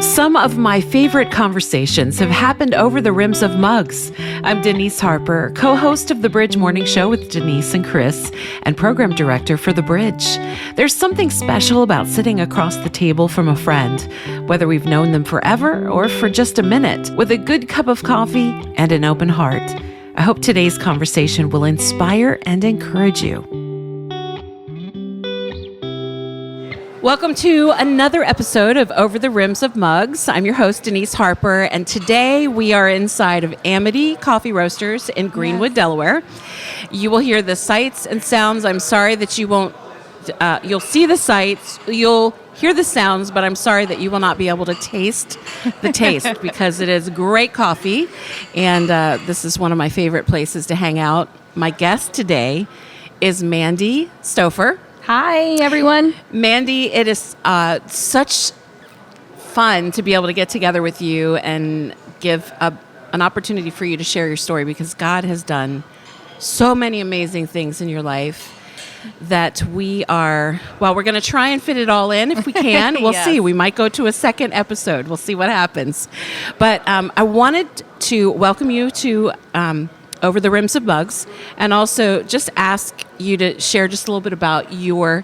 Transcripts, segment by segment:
Some of my favorite conversations have happened over the rims of mugs. I'm Denise Harper, co-host of The Bridge Morning Show with Denise and Chris, and program director for The Bridge. There's something special about sitting across the table from a friend, whether we've known them forever or for just a minute, with a good cup of coffee and an open heart. I hope today's conversation will inspire and encourage you. Welcome to another episode of Over the Rims of Mugs. I'm your host, Denise Harper, and today we are inside of Amity Coffee Roasters in Greenwood, Delaware. You will hear the sights and sounds. I'm sorry that you won't, you'll see the sights, you'll hear the sounds, but I'm sorry that you will not be able to taste the taste because it is great coffee, and this is one of my favorite places to hang out. My guest today is Mandy Stofer. Hi, everyone. Mandy, it is such fun to be able to get together with you and give an opportunity for you to share your story, because God has done so many amazing things in your life that we're going to try and fit it all in if we can. We'll see. We might go to a second episode. We'll see what happens. But I wanted to welcome you to Over the Rims of Mugs, and also just ask you to share just a little bit about your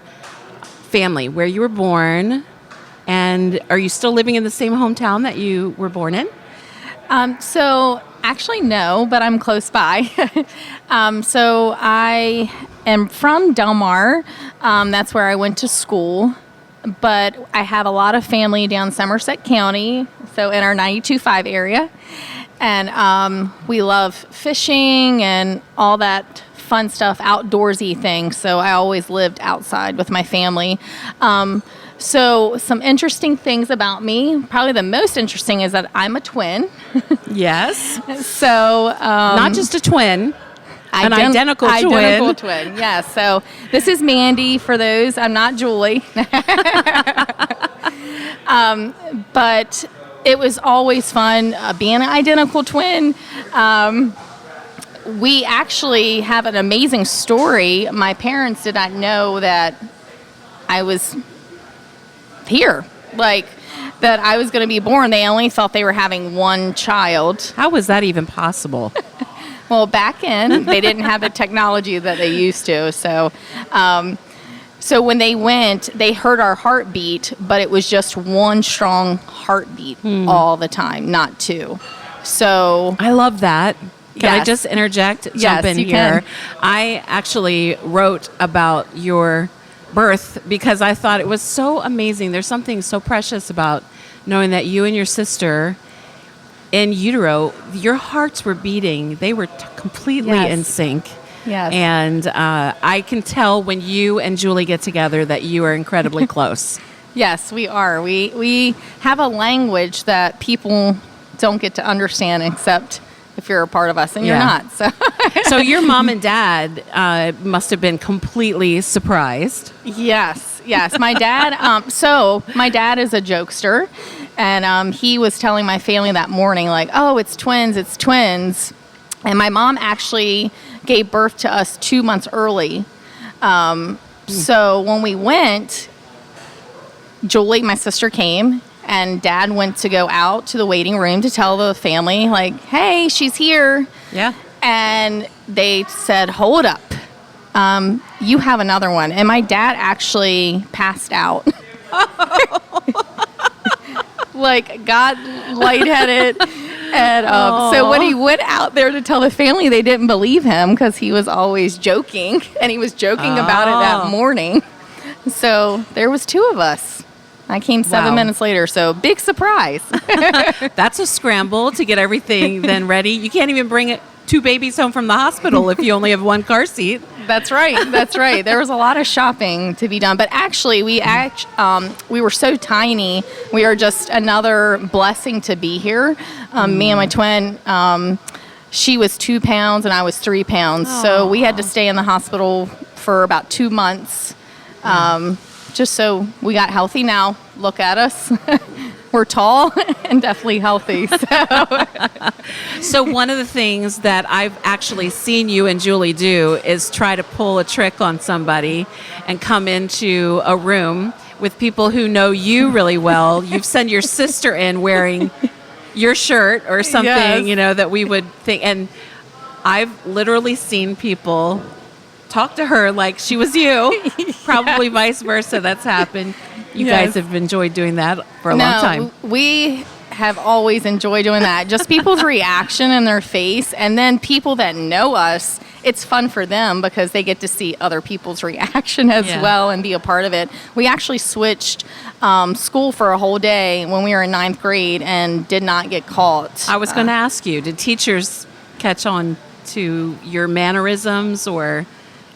family, where you were born, and are you still living in the same hometown that you were born in? So actually, no, but I'm close by. So I am from Del Mar. That's where I went to school, but I have a lot of family down Somerset County, so in our 92.5 area. And we love fishing and all that fun stuff, outdoorsy things. So I always lived outside with my family. So some interesting things about me, probably the most interesting is that I'm a twin. Yes. So not just a twin, an identical twin. Identical twin, yes. So this is Mandy for those. I'm not Julie. But it was always fun being an identical twin. We actually have an amazing story. My parents did not know that I was here, that I was going to be born. They only thought they were having one child. How was that even possible? Well, back in, they didn't have the technology that they used to. So when they went, they heard our heartbeat, but it was just one strong heartbeat all the time, not two. So I love that. Can yes. I just interject? Yes, Jump in you here. can. I actually wrote about your birth because I thought it was so amazing. There's something so precious about knowing that you and your sister in utero, your hearts were beating. They were completely in sync. Yes. And I can tell when you and Julie get together that you are incredibly close. Yes, we are. We have a language that people don't get to understand except if you're a part of us, and you're not. So your mom and dad must have been completely surprised. Yes. My dad. My dad is a jokester, and he was telling my family that morning, it's twins. And my mom actually gave birth to us 2 months early. So when we went, Julie, my sister, came, and Dad went to go out to the waiting room to tell the family, hey, she's here. Yeah. And they said, hold up. You have another one. And my dad actually passed out. Got lightheaded. And so when he went out there to tell the family, they didn't believe him because he was always joking. And he was joking about it that morning. So there was two of us. I came 7 minutes later, so big surprise. That's a scramble to get everything then ready. You can't even bring two babies home from the hospital if you only have one car seat. That's right. There was a lot of shopping to be done. But actually, we were so tiny. We are just another blessing to be here. Me and my twin, she was 2 pounds and I was 3 pounds. So we had to stay in the hospital for about 2 months. Just so we got healthy now. Look at us. We're tall and definitely healthy. So one of the things that I've actually seen you and Julie do is try to pull a trick on somebody and come into a room with people who know you really well. You've sent your sister in wearing your shirt or something, Yes. that we would think. And I've literally seen people talk to her like she was you, probably vice versa. That's happened. You guys have enjoyed doing that for a long time. We have always enjoyed doing that. Just people's reaction in their face, and then people that know us, it's fun for them because they get to see other people's reaction as well and be a part of it. We actually switched school for a whole day when we were in 9th grade and did not get caught. I was going to ask you, did teachers catch on to your mannerisms or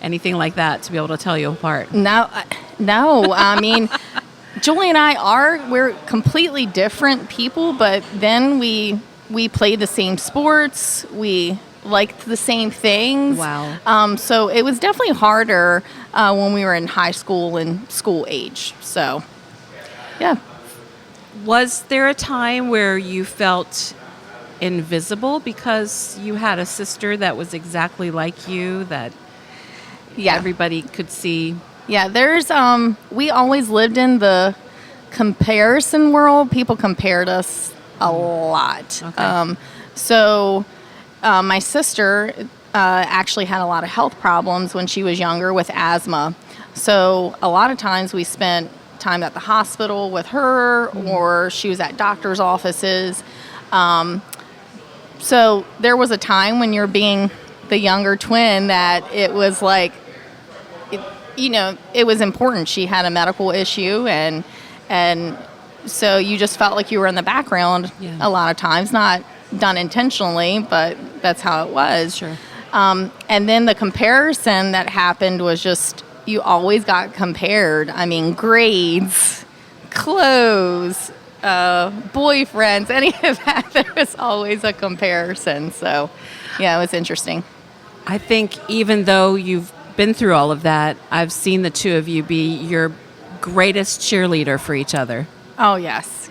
anything like that to be able to tell you apart? No. I mean, Julie and we're completely different people, but then we played the same sports. We liked the same things. Wow. So it was definitely harder when we were in high school and school age. So, yeah. Was there a time where you felt invisible because you had a sister that was exactly like you, that everybody could see? Yeah, there's we always lived in the comparison world. People compared us a lot. Okay. So my sister actually had a lot of health problems when she was younger with asthma. So a lot of times we spent time at the hospital with her, or she was at doctor's offices. So there was a time when you're being the younger twin that it was like, it was important. She had a medical issue, and so you just felt like you were in the background a lot of times, not done intentionally, but that's how it was. Sure. And then the comparison that happened was just, you always got compared. I mean, grades, clothes, boyfriends, any of that, there was always a comparison. So, yeah, it was interesting. I think even though you've been through all of that, I've seen the two of you be your greatest cheerleader for each other. Oh, yes.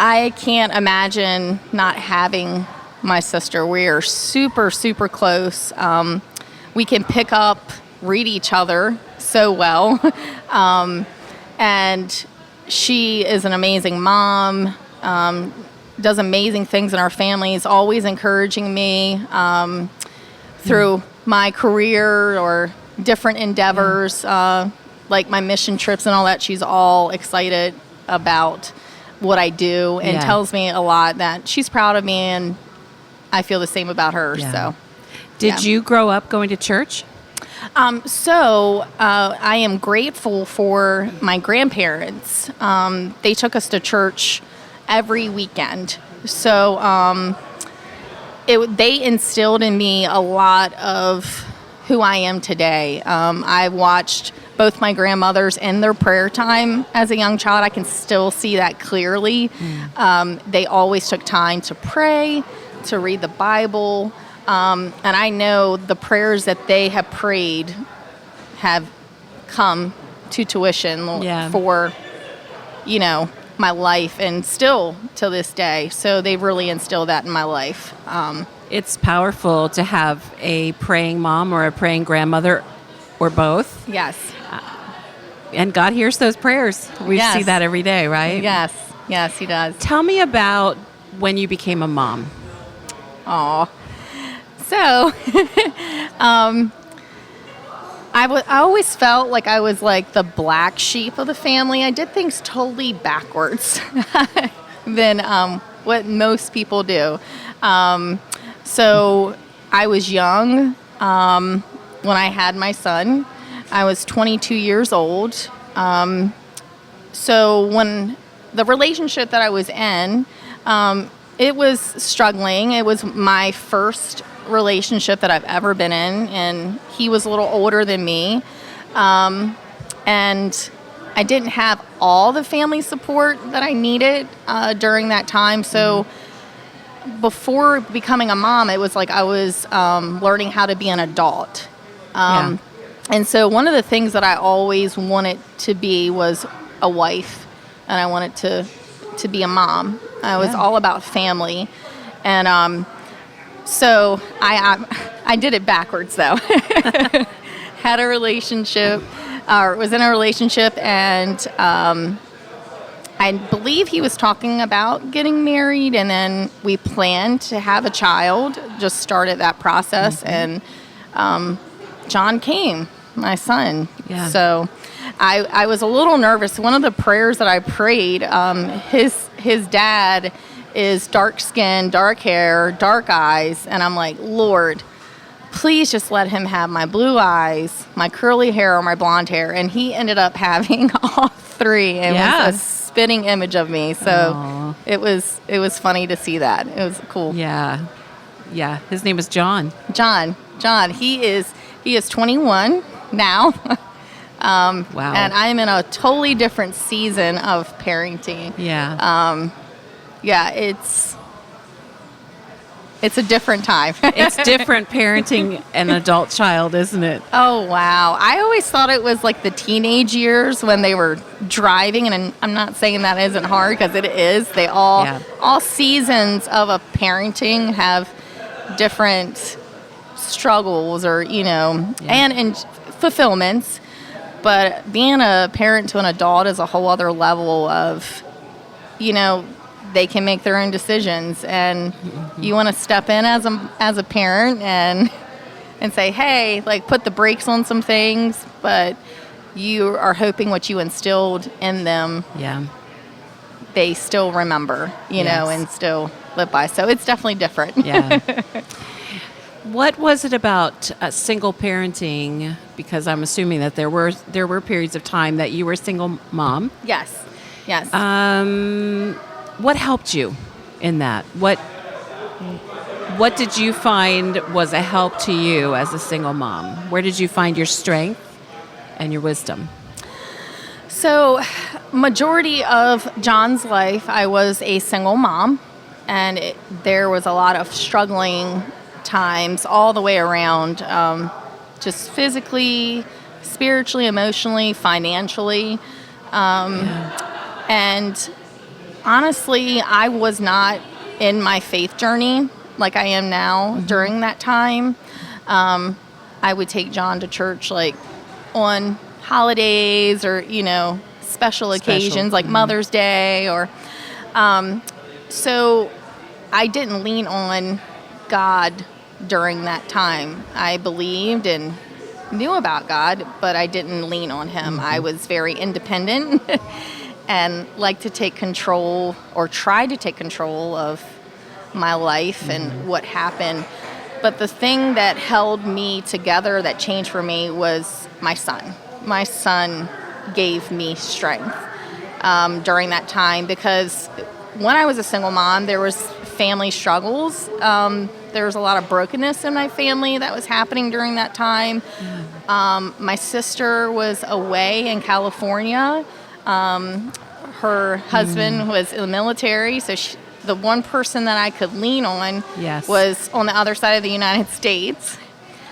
I can't imagine not having my sister. We are super, super close. We can pick up, read each other so well. And she is an amazing mom, does amazing things in our family, is always encouraging me through my career or different endeavors, like my mission trips and all that. She's all excited about what I do and tells me a lot that she's proud of me, and I feel the same about her. Yeah. So, Did you grow up going to church? I am grateful for my grandparents. They took us to church every weekend. So they instilled in me a lot of who I am today. I watched both my grandmothers in their prayer time as a young child. I can still see that clearly. They always took time to pray, to read the Bible. And I know the prayers that they have prayed have come to tuition for, my life, and still to this day. So they've really instilled that in my life. It's powerful to have a praying mom or a praying grandmother or both. Yes. And God hears those prayers. We see that every day, right? Yes, he does. Tell me about when you became a mom. Aw. So, I always felt like I was like the black sheep of the family. I did things totally backwards than what most people do. So I was young when I had my son. I was 22 years old. So when the relationship that I was in, it was struggling. It was my first relationship that I've ever been in, and he was a little older than me. And I didn't have all the family support that I needed during that time. So before becoming a mom, it was like I was learning how to be an adult. And so one of the things that I always wanted to be was a wife, and I wanted to be a mom. I was all about family. And so I did it backwards, though. Had a relationship or was in a relationship, and I believe he was talking about getting married, and then we planned to have a child, just started that process, and John came, my son. Yeah. So I was a little nervous. One of the prayers that I prayed, his dad is dark skin, dark hair, dark eyes, and I'm like, Lord, please just let him have my blue eyes, my curly hair, or my blonde hair. And he ended up having all three. It was a spitting image of me. So it was funny to see that. It was cool. Yeah. Yeah. His name is John. John. He is 21 now. Wow. And I'm in a totally different season of parenting. Yeah. Yeah, it's a different time. It's different parenting an adult child, isn't it? Oh, wow. I always thought it was like the teenage years when they were driving, and I'm not saying that isn't hard, because it is. They all seasons of a parenting have different struggles or, and fulfillments. But being a parent to an adult is a whole other level of, they can make their own decisions, and you want to step in as a parent and say, hey, like, put the brakes on some things, but you are hoping what you instilled in them, they still remember, and still live by. So it's definitely different. Yeah. What was it about single parenting? Because I'm assuming that there were periods of time that you were a single mom. Yes. What helped you in that? What did you find was a help to you as a single mom? Where did you find your strength and your wisdom? So, majority of John's life, I was a single mom, and there was a lot of struggling times all the way around, just physically, spiritually, emotionally, financially, and honestly, I was not in my faith journey like I am now during that time. I would take John to church like on holidays or, special occasions like Mother's Day or so I didn't lean on God during that time. I believed and knew about God, but I didn't lean on him. I was very independent and liked to take control or try to take control of my life and what happened. But the thing that held me together, that changed for me, was my son. My son gave me strength during that time, because when I was a single mom, there was family struggles. There was a lot of brokenness in my family that was happening during that time. My sister was away in California. Her husband was in the military, so the one person that I could lean on was on the other side of the United States.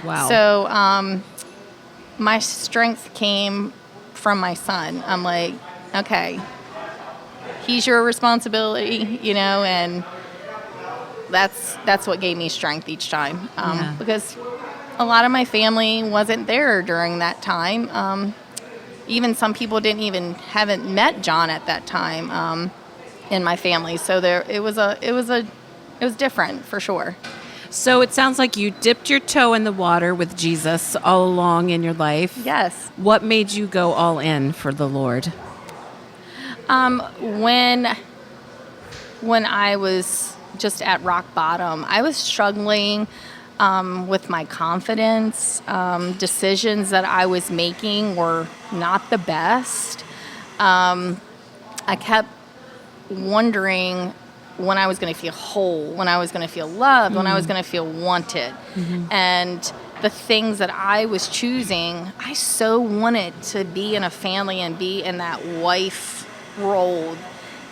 Wow. So my strength came from my son. I'm like, okay, he's your responsibility, and that's what gave me strength each time. Because a lot of my family wasn't there during that time. Even some people haven't met John at that time in my family. So it was different for sure. So it sounds like you dipped your toe in the water with Jesus all along in your life. Yes. What made you go all in for the Lord? When I was just at rock bottom, I was struggling with my confidence. Decisions that I was making were not the best. I kept wondering when I was going to feel whole, when I was going to feel loved, when I was going to feel wanted. And the things that I was choosing, I so wanted to be in a family and be in that wife role.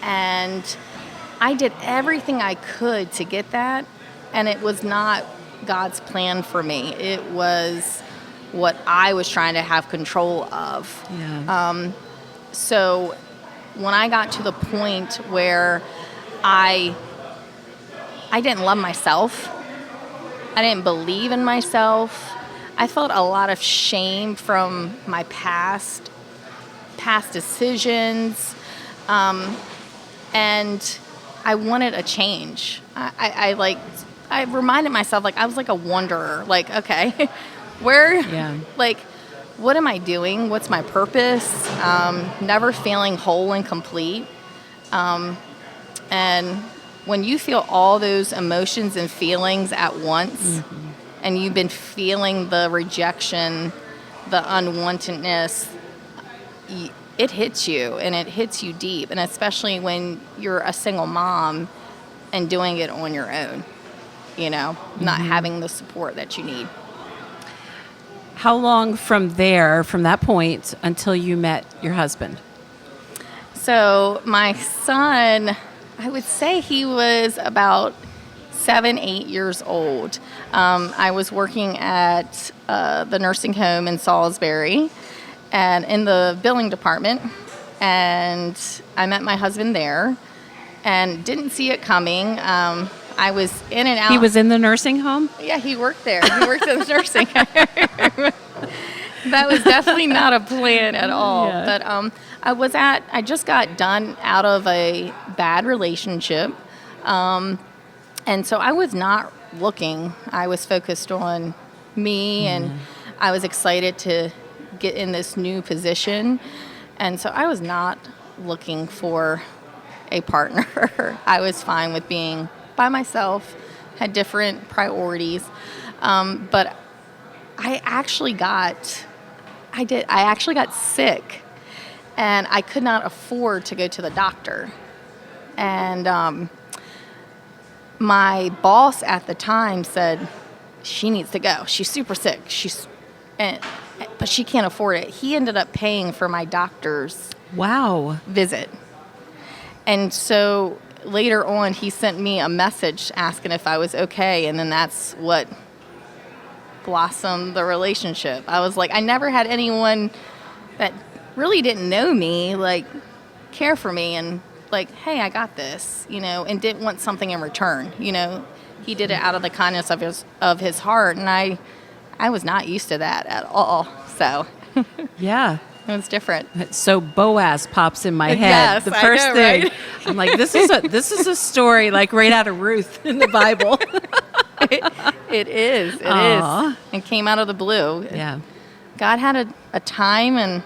And I did everything I could to get that, and it was not God's plan for me. It was what I was trying to have control of. Yeah. So when I got to the point where I didn't love myself, I didn't believe in myself, I felt a lot of shame from my past decisions, and I wanted a change. I reminded myself, like, I was like a wanderer. Like, okay, where, like, what am I doing? What's my purpose? Never feeling whole and complete. And when you feel all those emotions and feelings at once, and you've been feeling the rejection, the unwantedness, it hits you, and it hits you deep. And especially when you're a single mom and doing it on your own, not having the support that you need. How long from that point, until you met your husband? So my son, I would say he was about 7, 8 years old. I was working at the nursing home in Salisbury and in the billing department, and I met my husband there and didn't see it coming. I was in and out. He was in the nursing home? Yeah, he worked there. He worked in the nursing home. That was definitely not a plan at all. Yeah. But I just got done out of a bad relationship. And so I was not looking. I was focused on me, and I was excited to get in this new position. And so I was not looking for a partner. I was fine with being by myself, had different priorities. But I actually got sick, and I could not afford to go to the doctor. And my boss at the time said, she needs to go. She's super sick. But she can't afford it. He ended up paying for my doctor's visit. And so later on, he sent me a message asking if I was okay, and then that's what blossomed the relationship. I was like, I never had anyone that really didn't know me, like, care for me and like, hey, I got this, and didn't want something in return. He did it out of the kindness of his heart, and I was not used to that at all. So yeah. It was different. So Boaz pops in my head. Yes, the first thing, right? I'm like, this is a story like right out of Ruth in the Bible. It is. It is. And came out of the blue. Yeah. God had a time and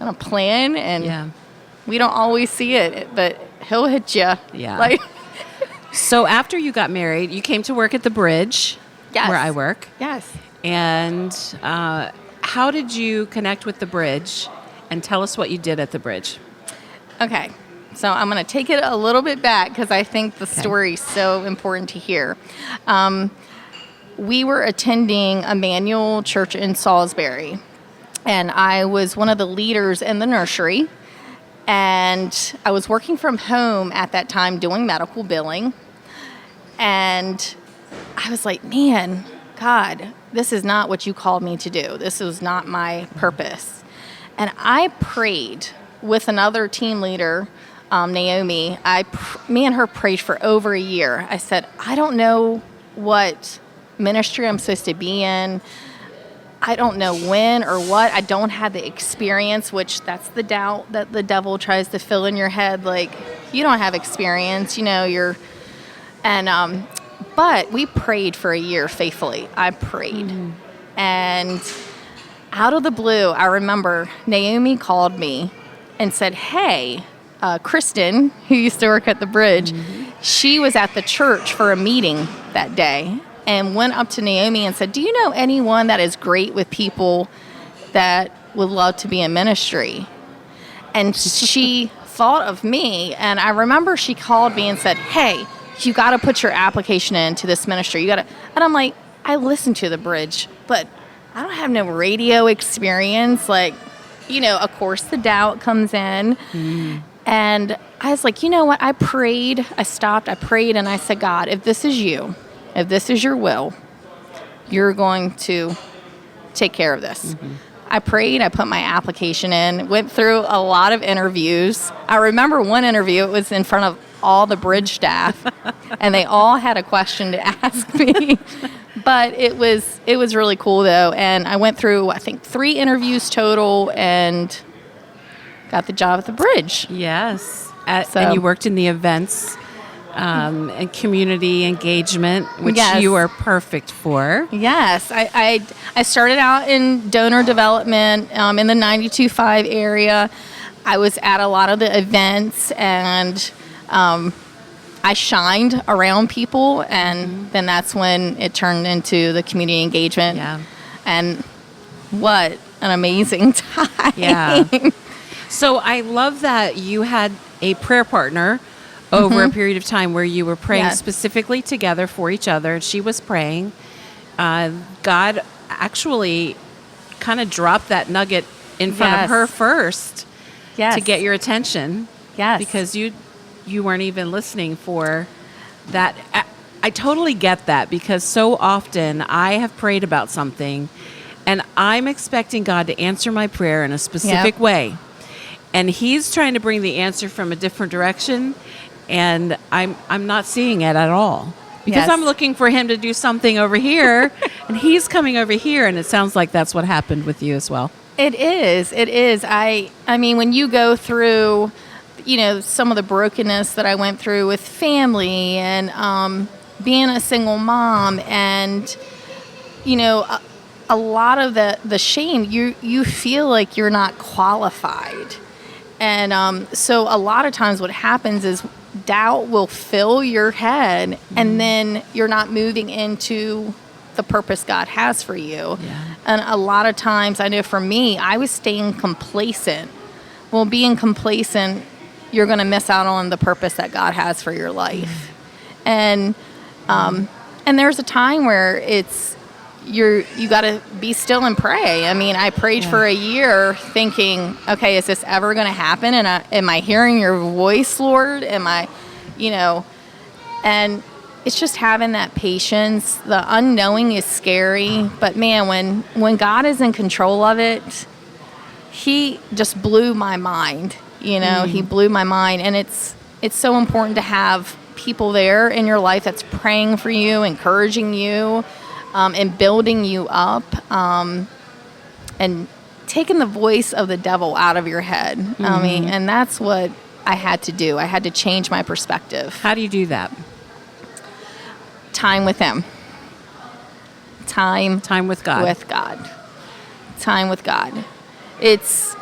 a plan, and we don't always see it, but He'll hit you. Yeah. So after you got married, you came to work at the Bridge, where I work. Yes. And how did you connect with the Bridge? And tell us what you did at the Bridge. Okay. So I'm going to take it a little bit back because I think the story is so important to hear. We were attending Emmanuel Church in Salisbury, and I was one of the leaders in the nursery. And I was working from home at that time doing medical billing. And I was like, man, God, this is not what you called me to do. This was not my purpose. And I prayed with another team leader, Naomi. Me and her prayed for over a year. I said, I don't know what ministry I'm supposed to be in. I don't know when or what. I don't have the experience, which that's the doubt that the devil tries to fill in your head. Like, you don't have experience, but we prayed for a year faithfully. I prayed. And out of the blue, I remember Naomi called me and said, hey, Kristen, who used to work at the Bridge, she was at the church for a meeting that day and went up to Naomi and said, do you know anyone that is great with people that would love to be in ministry? And she thought of me, and I remember she called me and said, hey, you got to put your application into this ministry. And I'm like, I listen to the Bridge, but I don't have no radio experience. Like, of course the doubt comes in. And I was like, you know what? I prayed, I stopped, I prayed, and I said, God, if this is you, if this is your will, you're going to take care of this. I prayed, I put my application in, went through a lot of interviews. I remember one interview, it was in front of all the Bridge staff, and they all had a question to ask me. But it was really cool though, and I went through I think 3 interviews total and got the job at the bridge. Yes. So- And you worked in the events and community engagement, which Yes. you are perfect for. Yes, I started out in donor development in the 92.5 area. I was at a lot of the events, and I shined around people, and then that's when it turned into the community engagement. Yeah. And what an amazing time. Yeah. So I love that you had a prayer partner over a period of time where you were praying Yes. specifically together for each other. She was praying. God actually kind of dropped that nugget in front Yes. of her first Yes. to get your attention. Yes. Because you weren't even listening for that. I totally get that, because so often I have prayed about something and I'm expecting God to answer my prayer in a specific Yep. way. And he's trying to bring the answer from a different direction, and I'm not seeing it at all. Because Yes. I'm looking for him to do something over here, and he's coming over here, and it sounds like that's what happened with you as well. It is. It is. I mean, when you go through, some of the brokenness that I went through with family and being a single mom, and a lot of the shame, you feel like you're not qualified, and so a lot of times what happens is doubt will fill your head, and then you're not moving into the purpose God has for you. Yeah. And a lot of times, I know for me, I was staying complacent. Well, being complacent, you're going to miss out on the purpose that God has for your life. And there's a time where you got to be still and pray. I mean, I prayed for a year thinking, okay, is this ever going to happen? And am I hearing your voice, Lord? Am I, and it's just having that patience. The unknowing is scary, but man, when God is in control of it, he just blew my mind. He blew my mind, and it's so important to have people there in your life that's praying for you, encouraging you, and building you up, and taking the voice of the devil out of your head. I mean, and that's what I had to do. I had to change my perspective. How do you do that? Time with him. Time with God. With God. Time with God. It's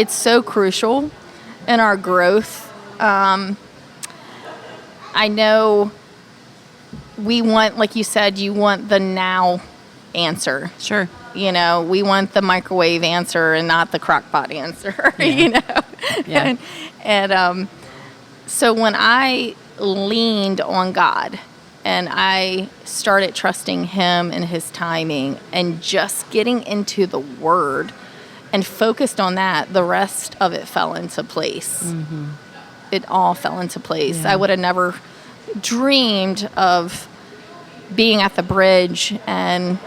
so crucial in our growth. I know we want, like you said, you want the now answer. Sure. We want the microwave answer and not the crock pot answer, Yeah. And so when I leaned on God and I started trusting him and his timing and just getting into the word and focused on that, the rest of it fell into place. Mm-hmm. It all fell into place. Yeah. I would have never dreamed of being at the bridge and,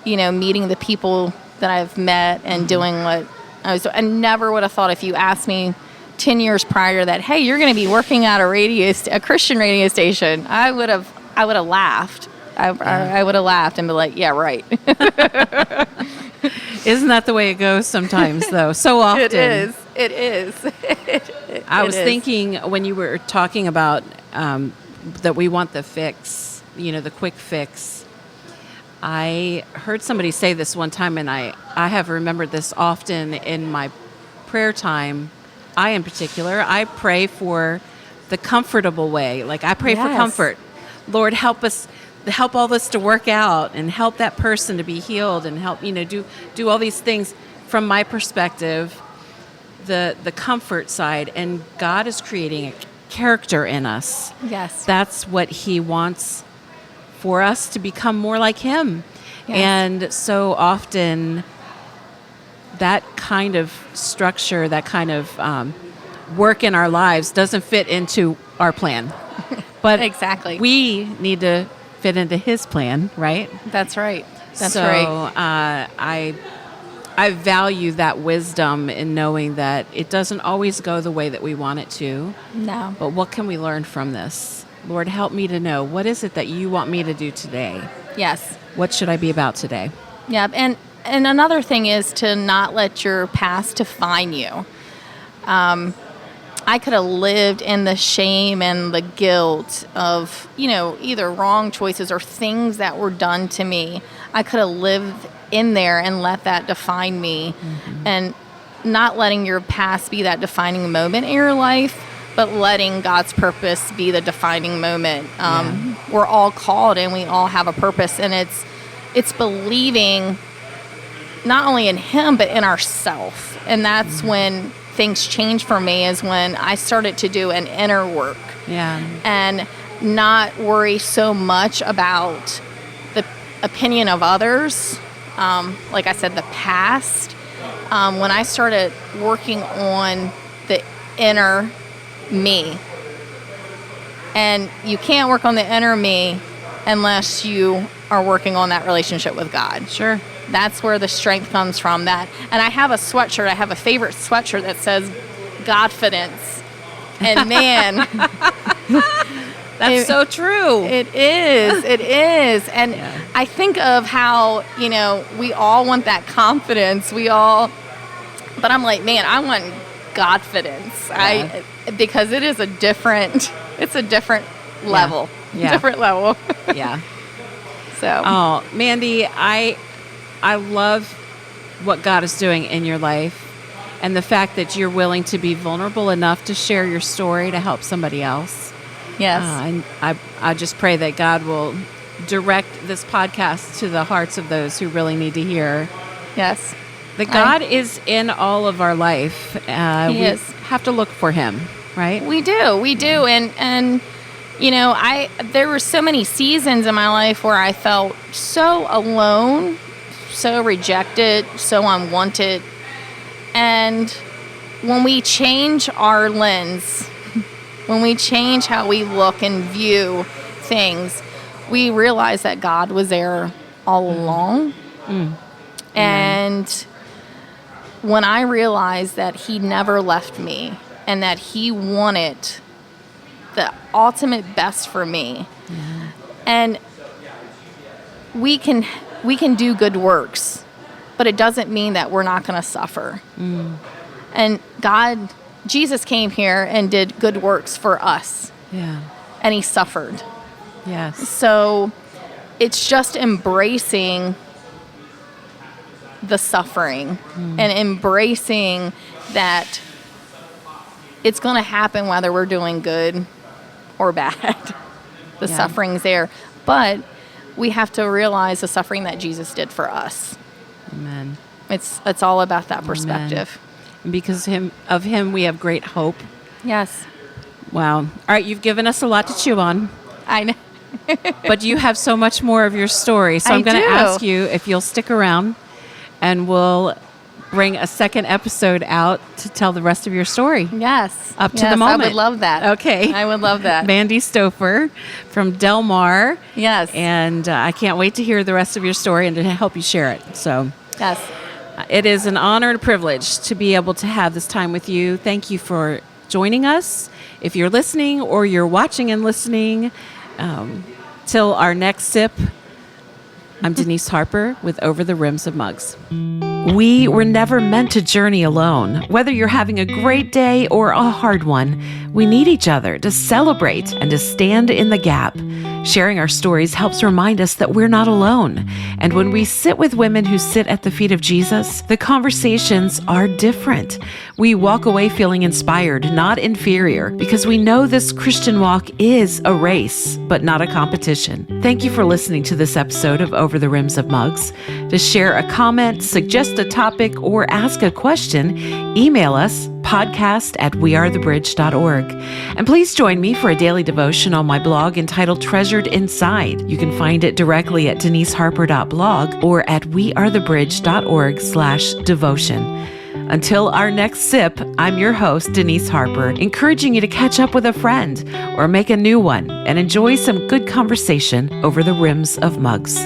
meeting the people that I've met and doing what I never would have thought, if you asked me 10 years prior that, hey, you're going to be working at a Christian radio station, I would have laughed. I would have laughed and be like, yeah, right. Isn't that the way it goes sometimes, though? So often. It is. It is. I was thinking when you were talking about that we want the fix, the quick fix. I heard somebody say this one time, and I have remembered this often in my prayer time. In particular, I pray for the comfortable way. Like, I pray for comfort. Lord, help all this to work out, and help that person to be healed, and help, do all these things from my perspective, the comfort side. And God is creating a character in us. Yes. That's what he wants for us, to become more like him. Yes. And so often that kind of structure, that kind of work in our lives doesn't fit into our plan. But exactly, we need to fit into his plan, right? That's right. That's so, right. I value that wisdom in knowing that it doesn't always go the way that we want it to. No. But what can we learn from this? Lord, help me to know, what is it that you want me to do today? Yes. What should I be about today? Yep. And another thing is to not let your past define you. I could have lived in the shame and the guilt of, either wrong choices or things that were done to me. I could have lived in there and let that define me. And not letting your past be that defining moment in your life, but letting God's purpose be the defining moment. We're all called and we all have a purpose, and it's believing not only in Him, but in ourselves. And that's when things changed for me, is when I started to do an inner work. And not worry so much about the opinion of others. Like I said, the past. When I started working on the inner me, and you can't work on the inner me unless you are working on that relationship with God. Sure. That's where the strength comes from. That, and I have a sweatshirt. I have a favorite sweatshirt that says Godfidence. And man, that's so true. It is. It is. And I think of how, we all want that confidence. But I'm like, man, I want Godfidence. Because it is a different level. Different level. So. Oh, Mandy, I love what God is doing in your life, and the fact that you're willing to be vulnerable enough to share your story to help somebody else. Yes. And I just pray that God will direct this podcast to the hearts of those who really need to hear. Yes. That God is in all of our life. He we is. have to look for Him, right? We do. And there were so many seasons in my life where I felt so alone, so rejected, so unwanted. And when we change our lens, when we change how we look and view things, we realize that God was there all along. And when I realized that He never left me and that He wanted the ultimate best for me, and we can do good works, but it doesn't mean that we're not going to suffer. And Jesus came here and did good works for us. And He suffered. Yes. So it's just embracing the suffering and embracing that it's going to happen whether we're doing good or bad. The suffering's there. But we have to realize the suffering that Jesus did for us. Amen. It's all about that perspective. And because of him, we have great hope. Yes. Wow. All right, you've given us a lot to chew on. I know. But you have so much more of your story. So I'm going to ask you if you'll stick around, and we'll bring a second episode out to tell the rest of your story. Yes. Up to the moment. I would love that. Okay. I would love that. Mandy Stofer from Del Mar. Yes. And I can't wait to hear the rest of your story and to help you share it. So yes. It is an honor and a privilege to be able to have this time with you. Thank you for joining us. If you're listening or you're watching and listening, till our next sip, I'm Denise Harper with Over the Rims of Mugs. We were never meant to journey alone. Whether you're having a great day or a hard one, we need each other to celebrate and to stand in the gap. Sharing our stories helps remind us that we're not alone. And when we sit with women who sit at the feet of Jesus, the conversations are different. We walk away feeling inspired, not inferior, because we know this Christian walk is a race, but not a competition. Thank you for listening to this episode of Over the Rims of Mugs. To share a comment, suggest a topic, or ask a question, email us podcast@wearethebridge.org. And please join me for a daily devotion on my blog entitled Treasured Inside. You can find it directly at deniseharper.blog or at wearethebridge.org/devotion. Until our next sip, I'm your host, Denise Harper, encouraging you to catch up with a friend or make a new one and enjoy some good conversation over the rims of mugs.